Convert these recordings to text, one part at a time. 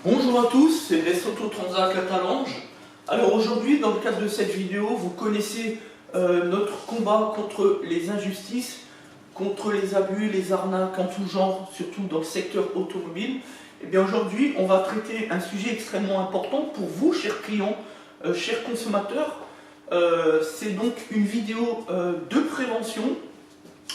Bonjour à tous, c'est Lesotho Transac à Talange. Alors aujourd'hui, dans le cadre de cette vidéo, vous connaissez notre combat contre les injustices, contre les abus, les arnaques en tout genre, surtout dans le secteur automobile. Et bien aujourd'hui, on va traiter un sujet extrêmement important pour vous, chers clients, chers consommateurs. C'est donc une vidéo de prévention.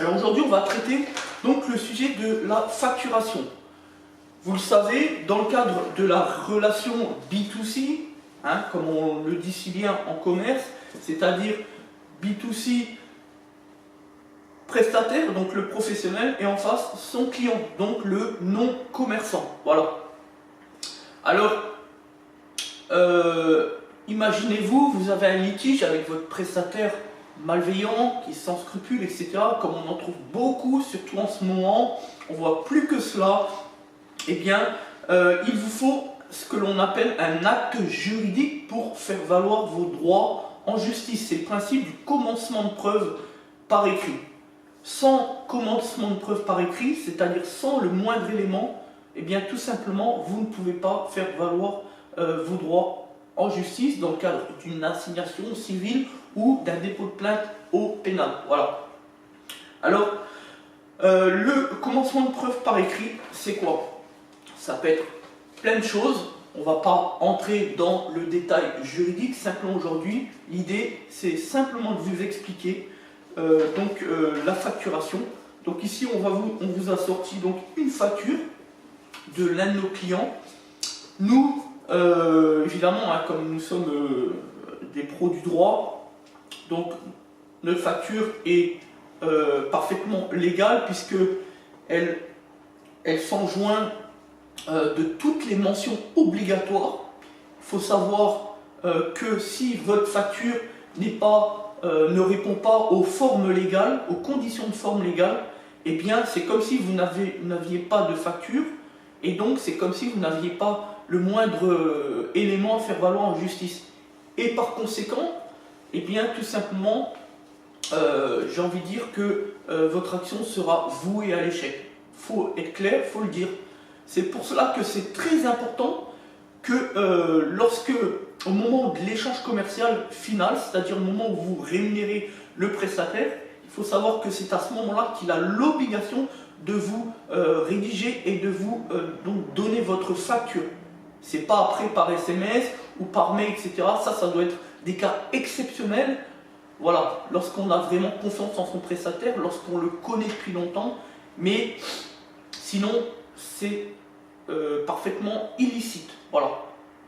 Alors aujourd'hui, on va traiter donc le sujet de la facturation. Vous le savez, dans le cadre de la relation B2C, comme on le dit si bien en commerce, c'est-à-dire B2C prestataire, donc le professionnel, et en face son client, donc le non-commerçant. Voilà. Alors, imaginez-vous, vous avez un litige avec votre prestataire malveillant, qui est sans scrupules, etc. Comme on en trouve beaucoup, surtout en ce moment, on voit plus que cela. Eh bien, il vous faut ce que l'on appelle un acte juridique pour faire valoir vos droits en justice. C'est le principe du commencement de preuve par écrit. Sans commencement de preuve par écrit, c'est-à-dire sans le moindre élément, eh bien, tout simplement, vous ne pouvez pas faire valoir vos droits en justice dans le cadre d'une assignation civile ou d'un dépôt de plainte au pénal. Voilà. Alors, le commencement de preuve par écrit, c'est quoi ? Ça peut être plein de choses, on ne va pas entrer dans le détail juridique, simplement aujourd'hui, l'idée c'est simplement de vous expliquer la facturation. Donc ici on vous a sorti donc une facture de l'un de nos clients. Nous, évidemment, comme nous sommes des pros du droit, donc notre facture est parfaitement légale puisque elle s'enjoint de toutes les mentions obligatoires. Il faut savoir que si votre facture ne répond pas aux formes légales, aux conditions de forme légale, eh bien c'est comme si vous n'aviez pas de facture, et donc c'est comme si vous n'aviez pas le moindre élément à faire valoir en justice. Et par conséquent, eh bien tout simplement, j'ai envie de dire que votre action sera vouée à l'échec. Il faut être clair, il faut le dire. C'est pour cela que c'est très important que au moment de l'échange commercial final, c'est-à-dire le moment où vous rémunérez le prestataire, il faut savoir que c'est à ce moment-là qu'il a l'obligation de vous rédiger et de vous donc donner votre facture. C'est pas après par SMS ou par mail, etc. Ça doit être des cas exceptionnels. Voilà, lorsqu'on a vraiment confiance en son prestataire, lorsqu'on le connaît depuis longtemps, mais sinon, c'est parfaitement illicite. Voilà.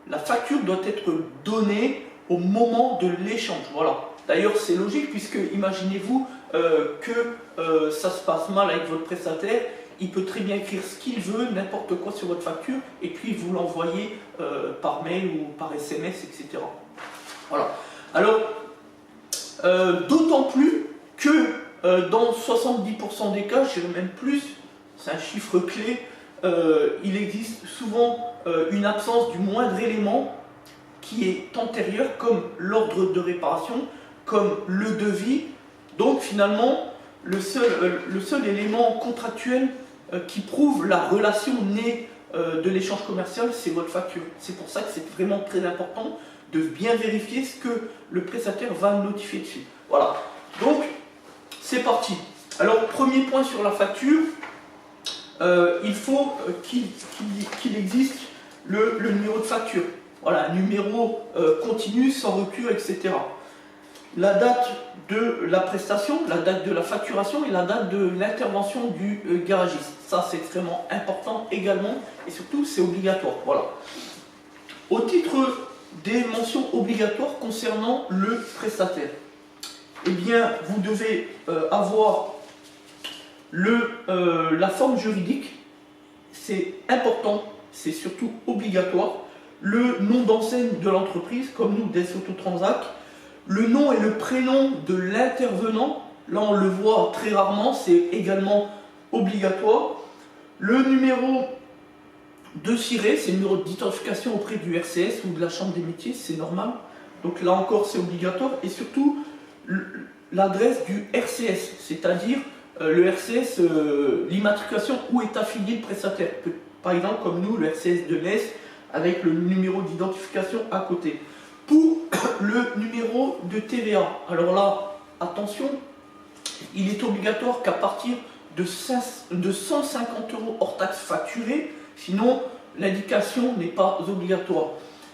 La facture doit être donnée au moment de l'échange. Voilà. D'ailleurs, c'est logique puisque imaginez-vous que ça se passe mal avec votre prestataire. Il peut très bien écrire ce qu'il veut, n'importe quoi sur votre facture, et puis vous l'envoyez par mail ou par SMS, etc. Voilà. Alors, d'autant plus que dans 70% des cas, je dirais même plus, c'est un chiffre clé, il existe souvent une absence du moindre élément qui est antérieur, comme l'ordre de réparation, comme le devis. Donc finalement, le seul élément contractuel qui prouve la relation née de l'échange commercial, c'est votre facture. C'est pour ça que c'est vraiment très important de bien vérifier ce que le prestataire va notifier dessus. Voilà. Donc, c'est parti. Alors, premier point sur la facture. Il faut qu'il existe le numéro de facture. Voilà, un numéro continu, sans rupture, etc. La date de la prestation, la date de la facturation et la date de l'intervention du garagiste. Ça, c'est extrêmement important également et surtout, c'est obligatoire. Voilà. Au titre des mentions obligatoires concernant le prestataire, eh bien, vous devez avoir la forme juridique, c'est important, c'est surtout obligatoire. Le nom d'enseigne de l'entreprise, comme nous, Lesotho Transac. Le nom et le prénom de l'intervenant, là on le voit très rarement, c'est également obligatoire. Le numéro de SIRET, c'est le numéro d'identification auprès du RCS ou de la Chambre des métiers, c'est normal. Donc là encore, c'est obligatoire. Et surtout, l'adresse du RCS, c'est-à-dire le RCS, l'immatriculation où est affilié le prestataire. Par exemple, comme nous, le RCS de l'Est avec le numéro d'identification à côté. Pour le numéro de TVA, alors là, attention, il est obligatoire qu'à partir de 150 € hors taxe facturée, sinon l'indication n'est pas obligatoire.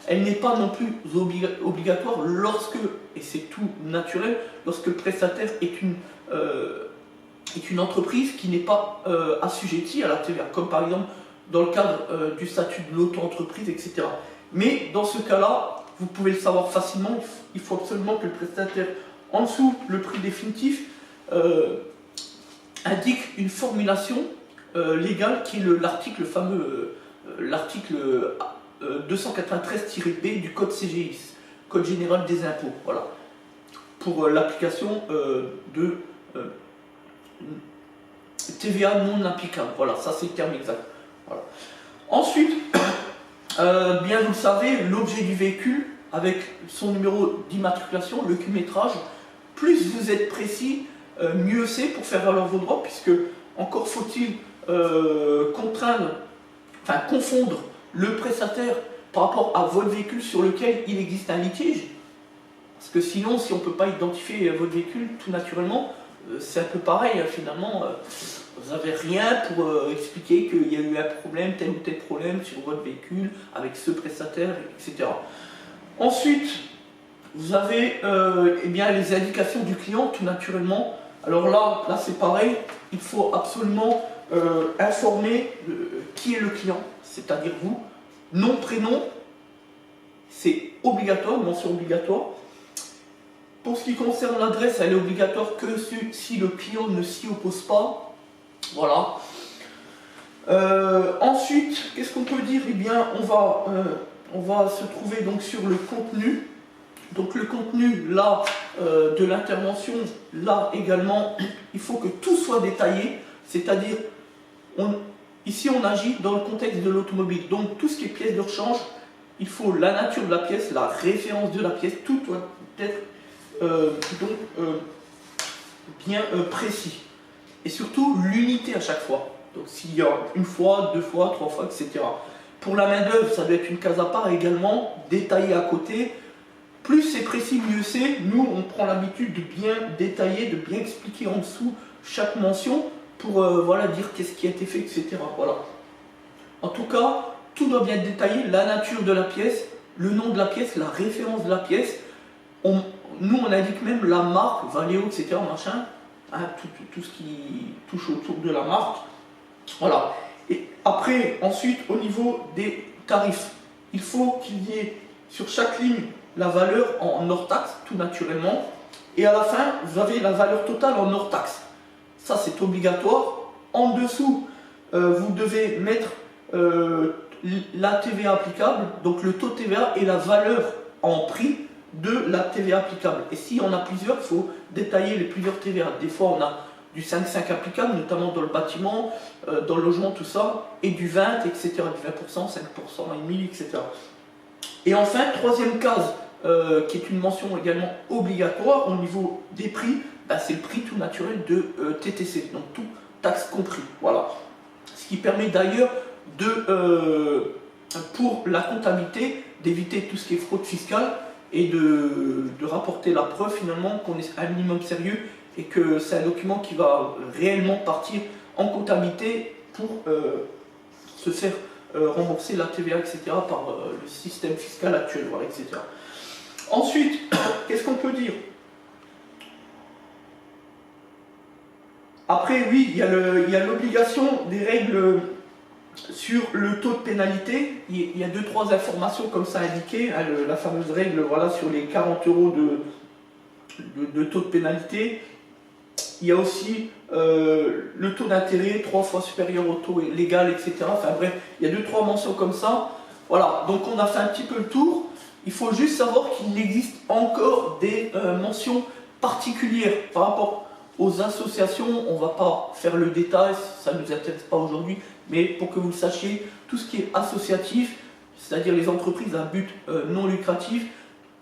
Elle n'est pas non plus obligatoire lorsque, et c'est tout naturel, lorsque le prestataire est une entreprise qui n'est pas assujettie à la TVA, comme par exemple dans le cadre du statut de l'auto-entreprise, etc. Mais dans ce cas-là, vous pouvez le savoir facilement, il faut absolument que le prestataire, en dessous le prix définitif, indique une formulation légale qui est l'article, le fameux l'article 293-B du code CGI, Code général des impôts, voilà, pour l'application de TVA non applicable, voilà, ça c'est le terme exact. Voilà. Ensuite, bien vous le savez, l'objet du véhicule avec son numéro d'immatriculation, le kilométrage, plus vous êtes précis, mieux c'est pour faire valoir vos droits, puisque encore faut-il confondre le prestataire par rapport à votre véhicule sur lequel il existe un litige. Parce que sinon, si on ne peut pas identifier votre véhicule tout naturellement, c'est un peu pareil, finalement, vous n'avez rien pour expliquer qu'il y a eu un problème, tel ou tel problème sur votre véhicule, avec ce prestataire, etc. Ensuite, vous avez les indications du client, tout naturellement. Alors là c'est pareil, il faut absolument informer qui est le client, c'est-à-dire vous. Nom, prénom, c'est obligatoire, mention obligatoire. Pour ce qui concerne l'adresse, elle est obligatoire que si le client ne s'y oppose pas. Voilà. Ensuite, qu'est-ce qu'on peut dire? Eh bien, on va se trouver donc sur le contenu. Donc le contenu là de l'intervention, là également, il faut que tout soit détaillé, c'est-à-dire ici on agit dans le contexte de l'automobile, donc tout ce qui est pièce de rechange, il faut la nature de la pièce, la référence de la pièce, tout doit être bien précis. Et surtout l'unité à chaque fois, donc s'il y a une fois, deux fois, trois fois, etc. Pour la main d'œuvre, ça doit être une case à part également, détaillée à côté. Plus c'est précis, mieux c'est. Nous, on prend l'habitude de bien détailler, de bien expliquer en dessous chaque mention pour dire qu'est-ce qui a été fait, etc. Voilà. En tout cas, tout doit bien être détaillé, la nature de la pièce, le nom de la pièce, la référence de la pièce. Nous, on indique même la marque, Valeo, etc. Machin, hein, tout ce qui touche autour de la marque. Voilà. Et après, ensuite, au niveau des tarifs, il faut qu'il y ait sur chaque ligne la valeur en hors taxe, tout naturellement. Et à la fin, vous avez la valeur totale en hors taxe. Ça, c'est obligatoire. En dessous, vous devez mettre la TVA applicable, donc le taux de TVA et la valeur en prix de la TVA applicable. Et si on a plusieurs, il faut détailler les plusieurs TVA. Des fois, on a du 5,5 applicable, notamment dans le bâtiment, dans le logement, tout ça, et du 20, etc., du 20%, 5%, 1,5, etc. Et enfin, troisième case, qui est une mention également obligatoire au niveau des prix, c'est le prix tout naturel de TTC, donc tout taxe compris. Voilà. Ce qui permet d'ailleurs pour la comptabilité d'éviter tout ce qui est fraude fiscale et de rapporter la preuve finalement qu'on est un minimum sérieux et que c'est un document qui va réellement partir en comptabilité pour se faire rembourser la TVA, etc. par le système fiscal actuel, voilà, etc. Ensuite, qu'est-ce qu'on peut dire? Après, oui, il y a l'obligation des règles sur le taux de pénalité. Il y a 2-3 informations comme ça indiquées, hein, la fameuse règle, voilà, sur les 40 € de taux de pénalité. Il y a aussi le taux d'intérêt 3 fois supérieur au taux légal, etc. Enfin bref, il y a 2-3 mentions comme ça. Voilà, donc on a fait un petit peu le tour. Il faut juste savoir qu'il existe encore des mentions particulières par rapport aux associations. On ne va pas faire le détail, ça ne nous intéresse pas aujourd'hui, mais pour que vous le sachiez, tout ce qui est associatif, c'est-à-dire les entreprises à but non lucratif,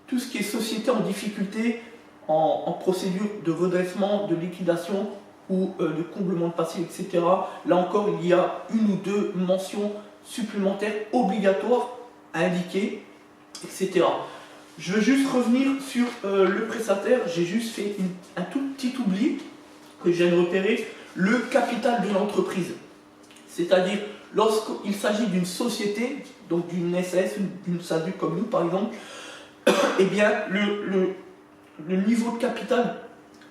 tout ce qui est société en difficulté, en procédure de redressement, de liquidation ou de comblement de passif, etc. Là encore, il y a une ou deux mentions supplémentaires obligatoires indiquer, etc. Je veux juste revenir sur le prestataire. J'ai juste fait un tout petit oubli que je viens de repérer, le capital de l'entreprise. C'est-à-dire, lorsqu'il s'agit d'une société, donc d'une SAS, d'une SASU comme nous par exemple, eh bien, le niveau de capital,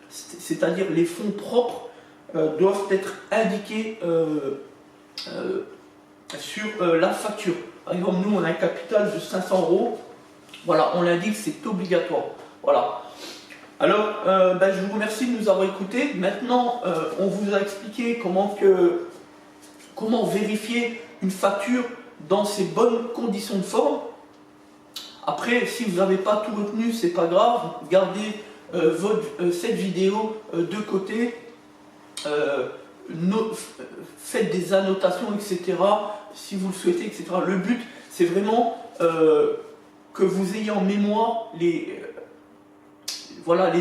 c'est-à-dire les fonds propres, doivent être indiqués sur la facture. Par exemple, nous, on a un capital de 500 €. Voilà, on l'indique, c'est obligatoire. Voilà. Alors, je vous remercie de nous avoir écoutés. Maintenant, on vous a expliqué comment vérifier une facture dans ses bonnes conditions de forme. Après, si vous n'avez pas tout retenu, c'est pas grave. Gardez cette vidéo de côté. Faites des annotations, etc. si vous le souhaitez, etc. Le but, c'est vraiment que vous ayez en mémoire les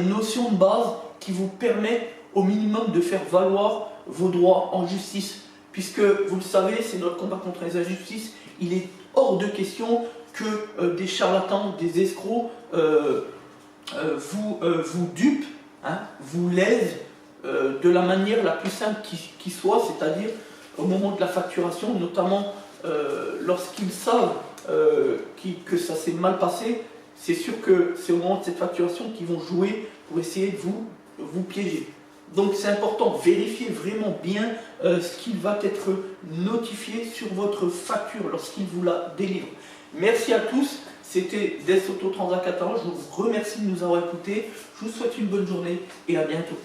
notions de base qui vous permettent au minimum de faire valoir vos droits en justice. Puisque, vous le savez, c'est notre combat contre les injustices. Il est hors de question que des charlatans, des escrocs vous dupent, hein, vous lèsent de la manière la plus simple qui soit, c'est-à-dire au moment de la facturation, notamment lorsqu'ils savent que ça s'est mal passé. C'est sûr que c'est au moment de cette facturation qu'ils vont jouer pour essayer de vous piéger. Donc c'est important, vérifiez vraiment bien ce qui va être notifié sur votre facture lorsqu'il vous la délivre. Merci à tous, c'était Des Autotransact 14, je vous remercie de nous avoir écoutés, je vous souhaite une bonne journée et à bientôt.